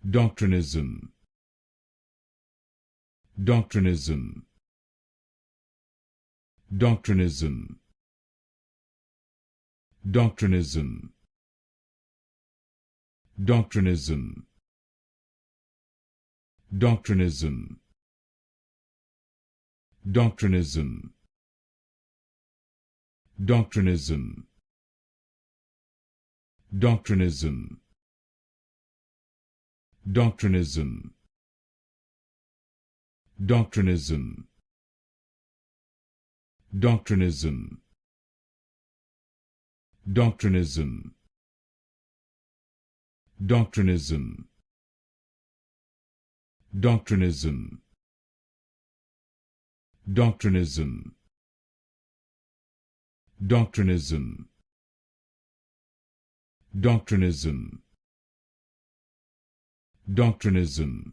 Doctrinism. Doctrinism. Doctrinism. Doctrinism. Doctrinism. Doctrinism. Doctrinism. Doctrinism. Doctrinism. Doctrinism. Doctrinism. Doctrinism. Doctrinism. Doctrinism. Doctrinism. Doctrinism. Doctrinism. Doctrinism. Doctrinism.